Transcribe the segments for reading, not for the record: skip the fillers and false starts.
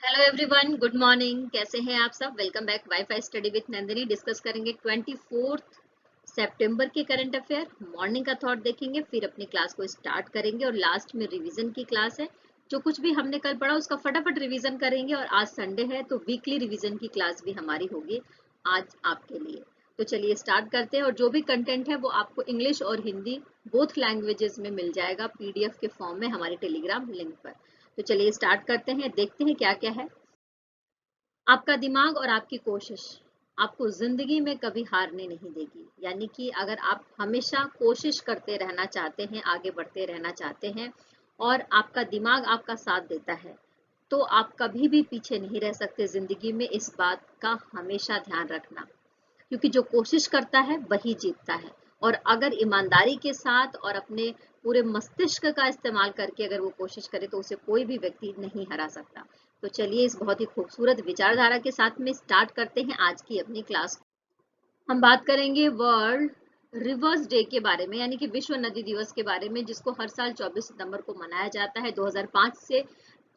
Hello everyone, good morning. कैसे हैं आप सब? Welcome back wifi study with Nandini. Discuss करेंगे 24 सितंबर के करंट अफेयर। मॉर्निंग का थॉट देखेंगे, फिर अपनी क्लास को स्टार्ट करेंगे और लास्ट में रिवीजन की क्लास है। जो कुछ भी हमने कल पढ़ा उसका फटाफट रिवीजन करेंगे और आज संडे है तो वीकली रिवीजन की क्लास भी हमारी होगी आज आपके लिए। तो चलिए स्टार्ट करते हैं और जो भी कंटेंट है वो आपको इंग्लिश और हिंदी बोथ लैंग्वेजेस में मिल जाएगा पीडीएफ के फॉर्म में हमारे टेलीग्राम लिंक पर। तो चलिए स्टार्ट करते हैं, देखते हैं क्या क्या है। आपका दिमाग और आपकी कोशिश आपको जिंदगी में कभी हारने नहीं देगी। यानी कि अगर आप हमेशा कोशिश करते रहना चाहते हैं, आगे बढ़ते रहना चाहते हैं और आपका दिमाग आपका साथ देता है तो आप कभी भी पीछे नहीं रह सकते जिंदगी में। इस बात का हमेशा ध्यान रखना, क्योंकि जो कोशिश करता है वही जीतता है। और अगर ईमानदारी के साथ और अपने पूरे मस्तिष्क का इस्तेमाल करके अगर वो कोशिश करे तो उसे कोई भी व्यक्ति नहीं हरा सकता। तो चलिए इस बहुत ही खूबसूरत विचारधारा के साथ में स्टार्ट करते हैं आज की अपनी क्लास। हम बात करेंगे वर्ल्ड रिवर्स डे के बारे में, यानी कि विश्व नदी दिवस के बारे में, जिसको हर साल 24 सितंबर को मनाया जाता है। 2005 से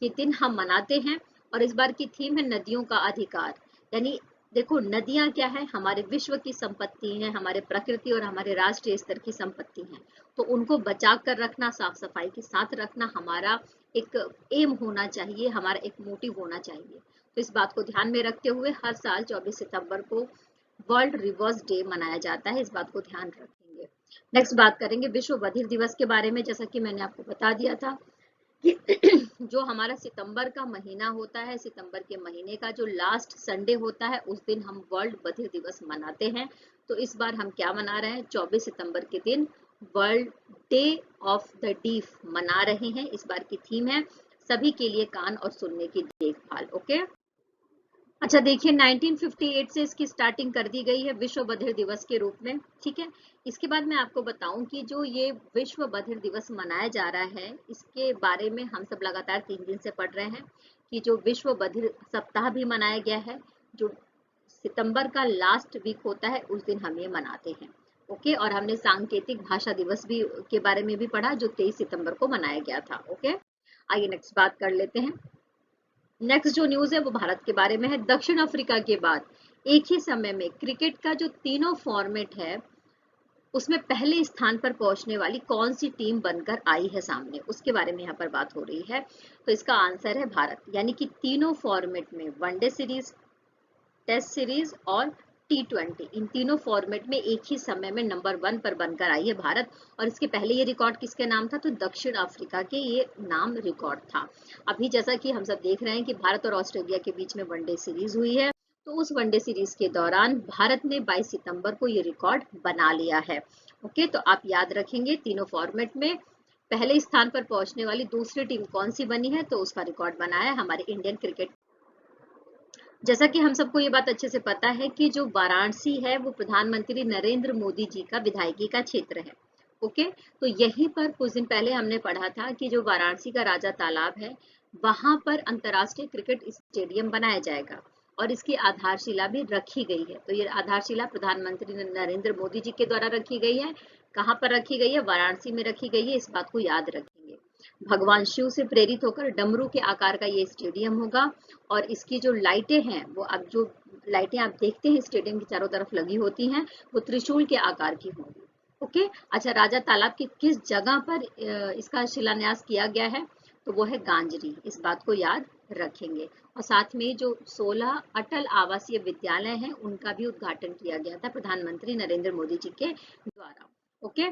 के दिन हम मनाते हैं और इस बार की थीम है नदियों का अधिकार। यानी देखो, नदियां क्या है? हमारे विश्व की संपत्ति है, हमारे प्रकृति और हमारे राष्ट्रीय स्तर की संपत्ति है। तो उनको बचा कर रखना, साफ सफाई के साथ रखना हमारा एक एम होना चाहिए, हमारा एक मोटिव होना चाहिए। तो इस बात को ध्यान में रखते हुए हर साल 24 सितंबर को वर्ल्ड रिवर्स डे मनाया जाता है। इस बात को ध्यान रखेंगे। नेक्स्ट बात करेंगे विश्व बधिर दिवस के बारे में। जैसा कि मैंने आपको बता दिया था कि जो हमारा सितंबर का महीना होता है, सितंबर के महीने का जो लास्ट संडे होता है उस दिन हम वर्ल्ड बधिर दिवस मनाते हैं। तो इस बार हम क्या मना रहे हैं? 24 सितंबर के दिन world day of the deaf मना रहे हैं। इस बार की थीम है सभी के लिए कान और सुनने की देखभाल। ओके, अच्छा देखिए, 1958 से इसकी स्टार्टिंग कर दी गई है विश्व बधिर दिवस के रूप में। ठीक है, इसके बाद मैं आपको बताऊं कि जो ये विश्व बधिर दिवस मनाया जा रहा है इसके बारे में हम सब लगातार 3 दिन से पढ़ रहे हैं कि जो विश्व बधिर सप्ताह भी मनाया गया है, जो सितंबर का लास्ट वीक होता है उस दिन हम ये मनाते हैं। ओके, और हमने सांकेतिक भाषा दिवस भी के बारे में भी पढ़ा जो 23 सितंबर को मनाया गया था। ओके, आइए नेक्स्ट बात कर लेते हैं। नेक्स्ट जो न्यूज है वो भारत के बारे में है। दक्षिण अफ्रीका के बाद एक ही समय में क्रिकेट का जो तीनों फॉर्मेट है उसमें पहले स्थान पर पहुंचने वाली कौन सी टीम बनकर आई है सामने, उसके बारे में यहाँ पर बात हो रही है। तो इसका आंसर है भारत। यानी कि तीनों फॉर्मेट में, वनडे सीरीज, टेस्ट सीरीज और T20, इन तीनों फॉर्मेट में एक ही समय में नंबर 1 पर बनकर आई है भारत। और इसके पहले ये रिकॉर्ड किसके नाम था? तो दक्षिण अफ्रीका के ये नाम रिकॉर्ड था। अभी जैसा कि हम सब देख रहे हैं कि भारत और ऑस्ट्रेलिया के बीच में वनडे सीरीज हुई है, तो उस वनडे सीरीज के दौरान भारत ने 22 सितंबर को ये रिकॉर्ड बना लिया है। ओके, तो आप याद रखेंगे तीनों फॉर्मेट में पहले स्थान पर पहुंचने वाली दूसरी टीम कौन सी बनी है, तो उसका रिकॉर्ड बनाया हमारे इंडियन क्रिकेट। जैसा कि हम सबको ये बात अच्छे से पता है कि जो वाराणसी है वो प्रधानमंत्री नरेंद्र मोदी जी का विधायकी का क्षेत्र है। ओके, तो यहीं पर कुछ दिन पहले हमने पढ़ा था कि जो वाराणसी का राजा तालाब है वहां पर अंतर्राष्ट्रीय क्रिकेट स्टेडियम बनाया जाएगा और इसकी आधारशिला भी रखी गई है। तो ये आधारशिला प्रधानमंत्री नरेंद्र मोदी जी के द्वारा रखी गई है। कहाँ पर रखी गई है? वाराणसी में रखी गई है। इस बात को याद रखेंगे। भगवान शिव से प्रेरित होकर डमरू के आकार का ये स्टेडियम होगा और इसकी जो लाइटें हैं वो, अब जो लाइटें आप देखते हैं स्टेडियम की चारों तरफ लगी होती हैं, वो त्रिशूल के आकार की होंगी। ओके, अच्छा राजा तालाब की किस जगह पर इसका शिलान्यास किया गया है? तो वो है गांजरी। इस बात को याद रखेंगे। और साथ में जो 16 अटल आवासीय विद्यालय हैं उनका भी उद्घाटन किया गया था प्रधानमंत्री नरेंद्र मोदी जी के द्वारा। ओके,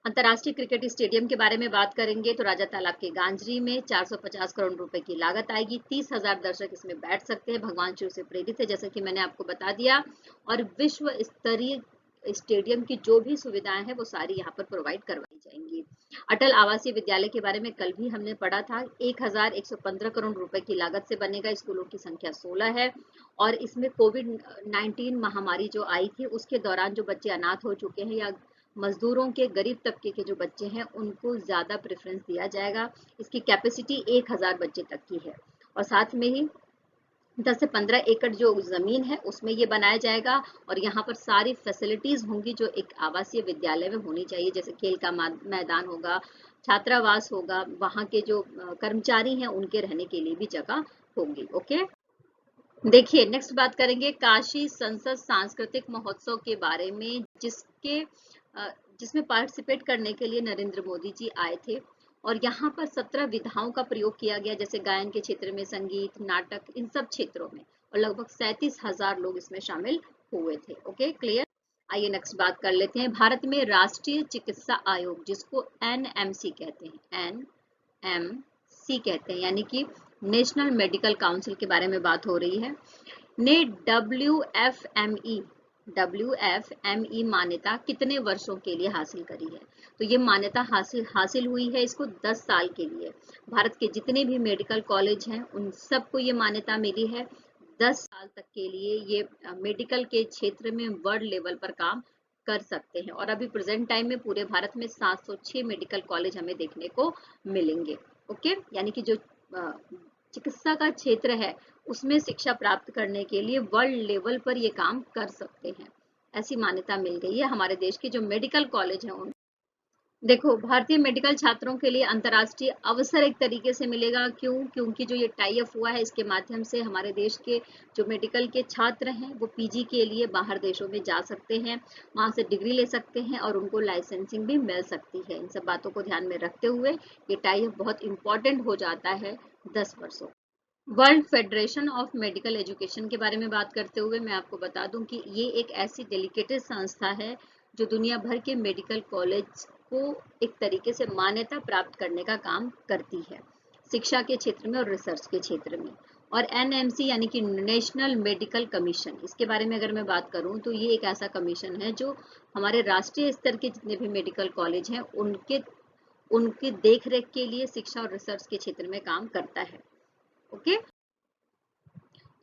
अंतर्राष्ट्रीय क्रिकेट स्टेडियम के बारे में बात करेंगे तो राजा तालाब के गांजरी में 450 करोड़ रुपए की लागत आएगी। 30,000 दर्शक इसमें बैठ सकते हैं। भगवान शिव से प्रेरित है जैसा कि मैंने आपको बता दिया। और विश्व स्तरीय स्टेडियम की जो भी सुविधाएं हैं वो सारी यहाँ पर प्रोवाइड करवाई जाएंगी। अटल आवासीय विद्यालय के बारे में कल भी हमने पढ़ा था। 1115 करोड़ रुपए की लागत से बनेगा। स्कूलों की संख्या 16 है और इसमें कोविड-19 महामारी जो आई थी उसके दौरान जो बच्चे अनाथ हो चुके हैं या मजदूरों के, गरीब तबके के जो बच्चे हैं उनको ज्यादा प्रेफरेंस दिया जाएगा। इसकी कैपेसिटी 1000 बच्चे तक की है और साथ में ही 10 से 15 एकड़ जो जमीन है उसमें ये बनाया जाएगा और यहाँ पर सारी फैसिलिटीज होंगी जो एक आवासीय विद्यालय में होनी चाहिए, जैसे खेल का मैदान होगा, छात्रावास होगा, वहाँ के जो कर्मचारी हैं उनके रहने के लिए भी जगह होगी। ओके, देखिए नेक्स्ट बात करेंगे काशी संसद सांस्कृतिक महोत्सव के बारे में, जिसमें पार्टिसिपेट करने के लिए नरेंद्र मोदी जी आए थे। और यहाँ पर 17 विधाओं का प्रयोग किया गया, जैसे गायन के क्षेत्र में, संगीत, नाटक, इन सब क्षेत्रों में, और लगभग 37,000 लोग इसमें शामिल हुए थे। Okay, clear. आइए नेक्स्ट बात कर लेते हैं। भारत में राष्ट्रीय चिकित्सा आयोग, जिसको एनएमसी कहते हैं, एनएमसी कहते हैं, यानी कि नेशनल मेडिकल काउंसिल के बारे में बात हो रही है, ने डब्ल्यूएफएमई मान्यता कितने वर्षों के लिए हासिल करी है? तो ये मान्यता हासिल हुई है इसको 10 साल के लिए। भारत के जितने भी मेडिकल कॉलेज हैं उन सबको ये मान्यता मिली है 10 साल तक के लिए। ये मेडिकल के क्षेत्र में वर्ल्ड लेवल पर काम कर सकते हैं। और अभी प्रेजेंट टाइम में पूरे भारत में 706 मेडिकल कॉलेज हमें देखने को मिलेंगे। ओके, यानी कि जो चिकित्सा का क्षेत्र है उसमें शिक्षा प्राप्त करने के लिए वर्ल्ड लेवल पर ये काम कर सकते हैं, ऐसी मान्यता मिल गई है हमारे देश के जो मेडिकल कॉलेज हैं उन। देखो, भारतीय मेडिकल छात्रों के लिए अंतर्राष्ट्रीय अवसर एक तरीके से मिलेगा। क्योंकि जो ये टाई अप हुआ है इसके माध्यम से हमारे देश के जो मेडिकल के छात्र हैं वो पीजी के लिए बाहर देशों में जा सकते हैं, वहां से डिग्री ले सकते हैं और उनको लाइसेंसिंग भी मिल सकती है। इन सब बातों को ध्यान में रखते हुए ये टाई अप बहुत इंपॉर्टेंट हो जाता है 10 वर्षों। World federation of medical education के बारे में बात करते हुए मैं आपको बता दूं कि ये एक ऐसी डेलिकेटेड संस्था है जो दुनिया भर के मेडिकल कॉलेज को एक तरीके से मान्यता प्राप्त करने का काम करती है, शिक्षा के क्षेत्र में और रिसर्च के क्षेत्र में। और एनएमसी यानी कि नेशनल मेडिकल कमीशन, इसके बारे में अगर मैं बात करूं तो ये एक ऐसा कमीशन है जो हमारे राष्ट्रीय स्तर के जितने भी मेडिकल कॉलेज हैं उनकी देखरेख के लिए शिक्षा और रिसर्च के क्षेत्र में काम करता है। ओके,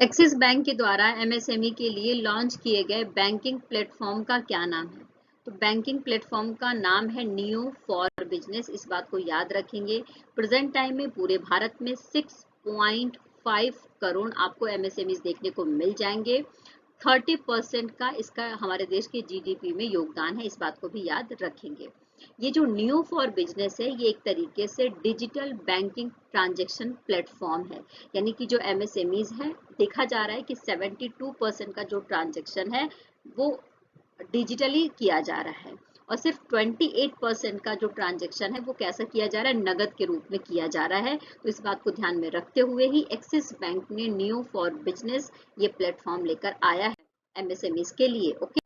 एक्सिस बैंक के द्वारा एमएसएमई के लिए लॉन्च किए गए बैंकिंग प्लेटफॉर्म का क्या नाम है? तो बैंकिंग प्लेटफॉर्म का नाम है नियो फॉर बिजनेस। इस बात को याद रखेंगे। प्रेजेंट टाइम में पूरे भारत में 6.5 करोड़ आपको एमएसएमईज देखने को मिल जाएंगे। 30% का इसका हमारे देश के जीडीपी में योगदान है, इस बात को भी याद रखेंगे। ये जो न्यू फॉर बिजनेस है ये एक तरीके से डिजिटल बैंकिंग ट्रांजैक्शन प्लेटफॉर्म है, यानी कि जो एमएसएमईज है देखा जा रहा है कि 72% का जो ट्रांजैक्शन है वो डिजिटली किया जा रहा है और सिर्फ 28% का जो ट्रांजैक्शन है वो कैसा किया जा रहा है, नगद के रूप में किया जा रहा है। तो इस बात को ध्यान में रखते हुए ही एक्सिस बैंक ने न्यू फॉर बिजनेस ये प्लेटफॉर्म लेकर आया है एमएसएमईज के लिए। ओके,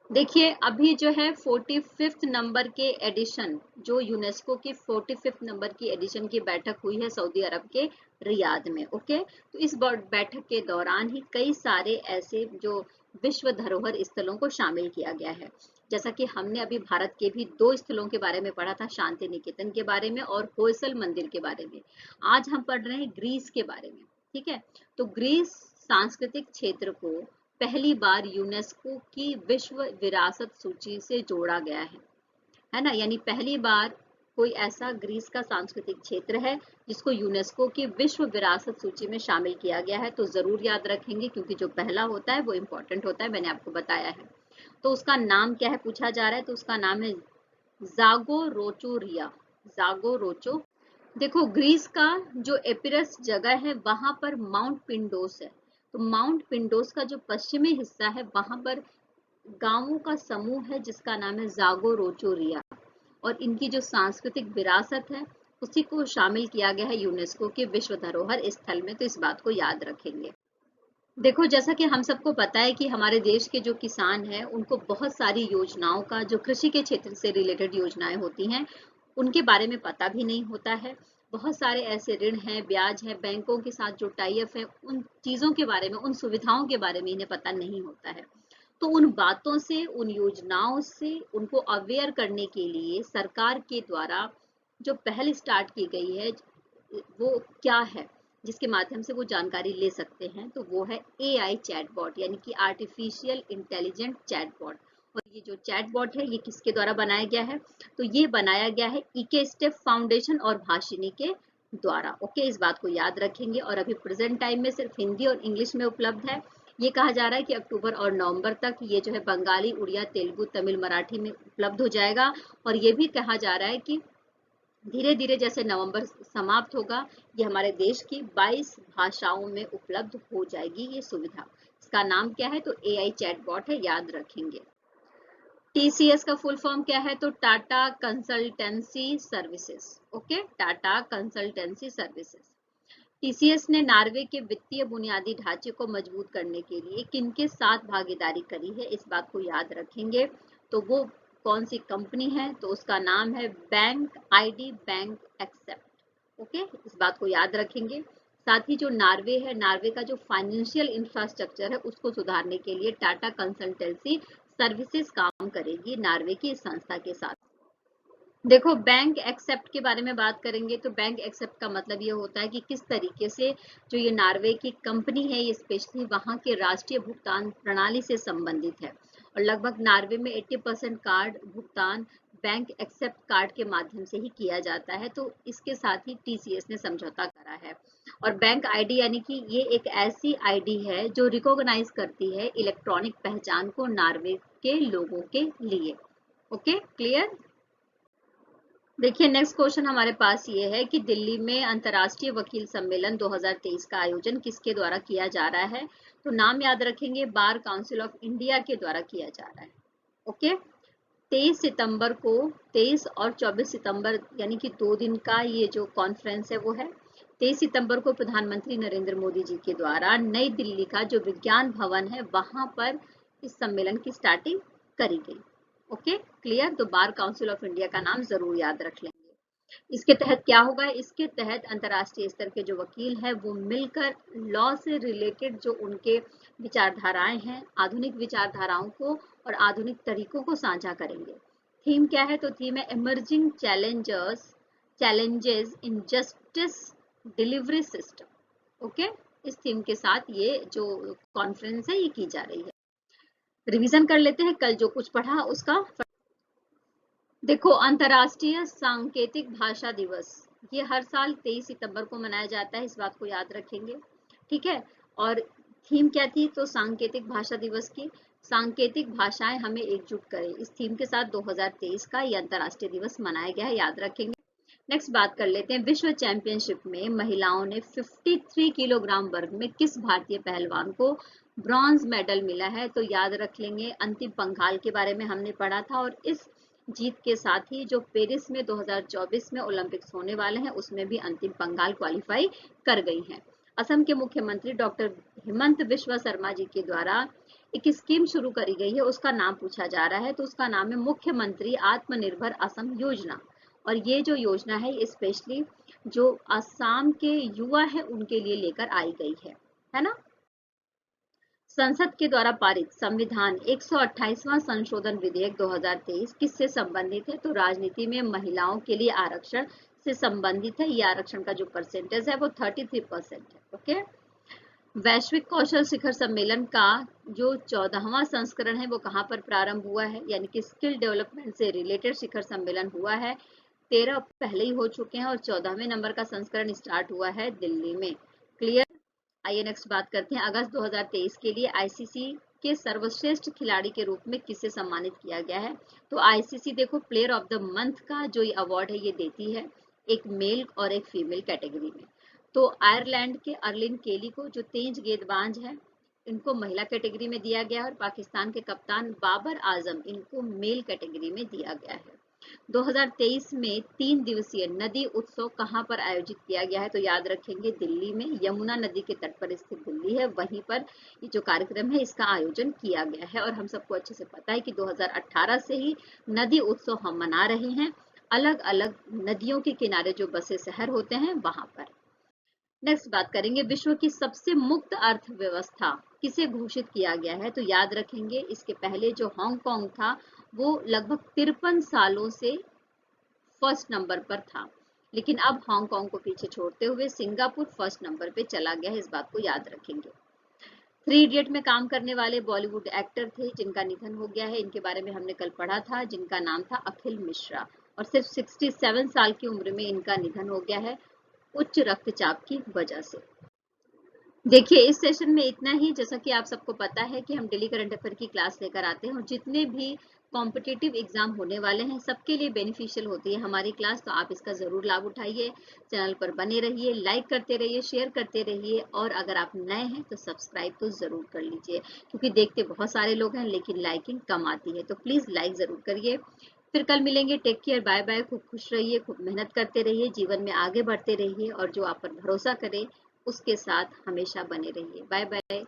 देखिए अभी जो है 45th नंबर के एडिशन, जो यूनेस्को की 45th नंबर की एडिशन की बैठक हुई है सऊदी अरब के रियाद में। ओके, तो इस बैठक के दौरान ही कई सारे ऐसे जो विश्व धरोहर स्थलों को शामिल किया गया है। जैसा कि हमने अभी भारत के भी 2 स्थलों के बारे में पढ़ा था, शांति निकेतन के बारे में और होयसल मंदिर के बारे में। आज हम पढ़ रहे हैं ग्रीस के बारे में। ठीक है, तो ग्रीस सांस्कृतिक क्षेत्र को पहली बार यूनेस्को की विश्व विरासत सूची से जोड़ा गया है ना, यानी पहली बार कोई ऐसा ग्रीस का सांस्कृतिक क्षेत्र है जिसको यूनेस्को की विश्व विरासत सूची में शामिल किया गया है। तो जरूर याद रखेंगे क्योंकि जो पहला होता है वो इम्पोर्टेंट होता है, मैंने आपको बताया है। तो उसका नाम क्या है पूछा जा रहा है, तो उसका नाम है जागोरोचोरिया, जागोरोचो। देखो, ग्रीस का जो एपिरस जगह है वहां पर माउंट पिंडोस है। तो माउंट पिंडोस का जो पश्चिमी हिस्सा है वहां पर गांवों का समूह है जिसका नाम है जागोरोचोरिया, और इनकी जो सांस्कृतिक विरासत है उसी को शामिल किया गया है यूनेस्को के विश्व धरोहर स्थल में। तो इस बात को याद रखेंगे। देखो, जैसा कि हम सबको पता है कि हमारे देश के जो किसान हैं उनको बहुत सारी योजनाओं का, जो कृषि के क्षेत्र से रिलेटेड योजनाएं होती हैं, उनके बारे में पता भी नहीं होता है। बहुत सारे ऐसे ऋण हैं, ब्याज है, बैंकों के साथ जो टाई अप है, उन चीज़ों के बारे में, उन सुविधाओं के बारे में इन्हें पता नहीं होता है। तो उन बातों से, उन योजनाओं से उनको अवेयर करने के लिए सरकार के द्वारा जो पहल स्टार्ट की गई है वो क्या है, जिसके माध्यम से वो जानकारी ले सकते हैं, तो वो है AI चैटबॉट, यानी कि आर्टिफिशियल इंटेलिजेंट चैटबॉट। और ये जो चैटबॉट है ये किसके द्वारा बनाया गया है, तो ये बनाया गया है इके स्टेप फाउंडेशन और भाषिनी के द्वारा। ओके, इस बात को याद रखेंगे। और अभी प्रेजेंट टाइम में सिर्फ हिंदी और इंग्लिश में उपलब्ध है। ये कहा जा रहा है कि अक्टूबर और नवंबर तक ये जो है बंगाली, उड़िया, तेलुगु, तमिल, मराठी में उपलब्ध हो जाएगा। और ये भी कहा जा रहा है कि धीरे धीरे जैसे नवंबर समाप्त होगा, ये हमारे देश की 22 भाषाओं में उपलब्ध हो जाएगी ये सुविधा। इसका नाम क्या है? तो AI चैटबॉट है, याद रखेंगे। TCS का फुल फॉर्म क्या है? तो Tata consultancy services. Okay, Tata consultancy services. TCS ने नॉर्वे के वित्तीय बुनियादी ढांचे को मजबूत करने के लिए किनके साथ भागीदारी करी है? इस बात को याद रखेंगे। तो वो कौन सी कंपनी है? तो उसका नाम है bank ID bank accept. Okay, इस बात को याद रखेंगे। साथ ही जो नॉर्वे है, नॉर्वे का जो फाइनेंशियल इंफ्रास्ट्रक्चर है उसको सुधारने के लिए टाटा कंसल्टेंसी सर्विसेज काम करेगी नॉर्वे की इस संस्था के साथ। देखो, बैंक एक्सेप्ट के बारे में बात करेंगे तो बैंक एक्सेप्ट का मतलब ये होता है कि किस तरीके से जो ये नॉर्वे की कंपनी है ये स्पेशली वहाँ के राष्ट्रीय भुगतान प्रणाली से संबंधित है और लगभग नॉर्वे में 80% कार्ड भुगतान बैंक एक्सेप्ट कार्ड के माध्यम से ही किया जाता है। तो इसके साथ ही TCS ने समझौता करा है। और बैंक ID यानी कि ये एक ऐसी ID है जो रिकॉग्नाइज करती है इलेक्ट्रॉनिक पहचान को नॉर्वे के लोगों के लिए। Okay, clear? देखिए, नेक्स्ट क्वेश्चन हमारे पास ये है कि दिल्ली में अंतर्राष्ट्रीय वकील सम्मेलन 2023 का आयोजन किसके द्वारा किया जा रहा है? तो नाम याद रखेंगे, बार काउंसिल ऑफ इंडिया के द्वारा किया जा रहा है। ओके, 23 सितंबर को, 23 और 24 सितंबर यानी कि 2 दिन का ये जो कॉन्फ्रेंस है वो है। 23 सितंबर को प्रधानमंत्री नरेंद्र मोदी जी के द्वारा नई दिल्ली का जो विज्ञान भवन है वहां पर इस सम्मेलन की स्टार्टिंग करी गई। Okay, clear? तो बार काउंसिल ऑफ इंडिया का नाम जरूर याद रख लेंगे। इसके तहत क्या होगा? इसके तहत अंतर्राष्ट्रीय स्तर के जो वकील हैं वो मिलकर लॉ से रिलेटेड जो उनके विचारधाराएं हैं, आधुनिक विचारधाराओं को और आधुनिक तरीकों को साझा करेंगे। थीम क्या है? तो थीम है emerging challenges in justice delivery system. Okay, इस थीम के साथ ये जो कॉन्फ्रेंस है ये की जा रही है। रिवीजन कर लेते हैं कल जो कुछ पढ़ा उसका। देखो, अंतर्राष्ट्रीय सांकेतिक भाषा दिवस ये हर साल 23 सितंबर को मनाया जाता है, इस बात को याद रखेंगे। ठीक है, और थीम क्या थी? तो सांकेतिक भाषा दिवस की सांकेतिक भाषाएं हमें एकजुट करें, इस थीम के साथ 2023 का ये अंतर्राष्ट्रीय दिवस मनाया गया है, याद रखेंगे। नेक्स्ट बात कर लेते हैं, विश्व चैंपियनशिप में महिलाओं ने 53 किलोग्राम वर्ग में किस भारतीय पहलवान को ब्रॉन्ज मेडल मिला है? तो याद रख लेंगे, अंतिम पंघाल के बारे में हमने पढ़ा था और इस जीत के साथ ही जो पेरिस में 2024 में ओलंपिक्स होने वाले हैं उसमें भी अंतिम पंघाल क्वालिफाई कर गई हैं। असम के मुख्यमंत्री डॉक्टर हेमंत बिस्वा शर्मा जी के द्वारा एक स्कीम शुरू करी गई है, उसका नाम पूछा जा रहा है। तो उसका नाम है मुख्यमंत्री आत्मनिर्भर असम योजना और ये जो योजना है स्पेशली जो असम के युवा है उनके लिए लेकर आई गई है ना। संसद के द्वारा पारित संविधान 128वां संशोधन विधेयक 2023 किससे संबंधित है? तो राजनीति में महिलाओं के लिए आरक्षण से संबंधित है। ये आरक्षण का जो परसेंटेज है वो 33% है। ओके, वैश्विक कौशल शिखर सम्मेलन का जो 14वां संस्करण है वो कहाँ पर प्रारंभ हुआ है? यानी कि स्किल डेवलपमेंट से रिलेटेड शिखर सम्मेलन हुआ है। 13 पहले ही हो चुके हैं और 14वें नंबर का संस्करण स्टार्ट हुआ है दिल्ली में। क्लियर? आइए नेक्स्ट बात करते हैं, अगस्त 2023 के लिए ICC के सर्वश्रेष्ठ खिलाड़ी के रूप में किसे सम्मानित किया गया है? तो ICC देखो प्लेयर ऑफ द मंथ का जो ये अवार्ड है ये देती है एक मेल और एक फीमेल कैटेगरी में। तो आयरलैंड के अर्लिन केली को जो तेज गेंदबाज है इनको महिला कैटेगरी में दिया गया है और पाकिस्तान के कप्तान बाबर आजम इनको मेल कैटेगरी में दिया गया है। 2023 में 3 दिवसीय नदी उत्सव कहां पर आयोजित किया गया है? तो याद रखेंगे दिल्ली में, यमुना नदी के तट पर स्थित दिल्ली है वहीं पर ये जो कार्यक्रम है इसका आयोजन किया गया है। और हम सबको अच्छे से पता है कि 2018 से ही नदी उत्सव हम मना रहे हैं, अलग अलग नदियों के किनारे जो बसे शहर होते हैं वहां पर। नेक्स्ट बात करेंगे, विश्व की सबसे मुक्त अर्थव्यवस्था किसे घोषित किया गया है? तो याद रखेंगे इसके पहले जो हांगकांग था वो लगभग 53 सालों से फर्स्ट नंबर पर था, लेकिन अब हांगकांग को पीछे छोड़ते हुए सिंगापुर फर्स्ट नंबर पे चला गया है, इस बात को याद रखेंगे। 3 इडियट में काम करने वाले बॉलीवुड एक्टर थे जिनका निधन हो गया है, इनके बारे में हमने कल पढ़ा था, जिनका नाम था अखिल मिश्रा और सिर्फ 67 साल की उम्र में इनका निधन हो गया है उच्च रक्तचाप की वजह से। देखिए, इस सेशन में इतना ही। जैसा कि आप सबको पता है कि हम डेली करंट अफेयर की क्लास लेकर आते हैं और जितने भी कॉम्पिटिटिव एग्जाम होने वाले हैं, सबके लिए बेनिफिशियल होती है हमारी क्लास, तो आप इसका ज़रूर लाभ उठाइए। चैनल पर बने रहिए, लाइक करते रहिए, शेयर करते रहिए, और अगर आप नए हैं तो सब्सक्राइब तो ज़रूर कर लीजिए, क्योंकि देखते बहुत सारे लोग हैं लेकिन लाइकिंग कम आती है, तो प्लीज़ लाइक ज़रूर करिए। फिर कल मिलेंगे। Take care, bye bye. खूब खुश रहिए, खूब मेहनत करते रहिए, जीवन में आगे बढ़ते रहिए, और जो आप पर भरोसा करे उसके साथ हमेशा बने रहिए। Bye bye.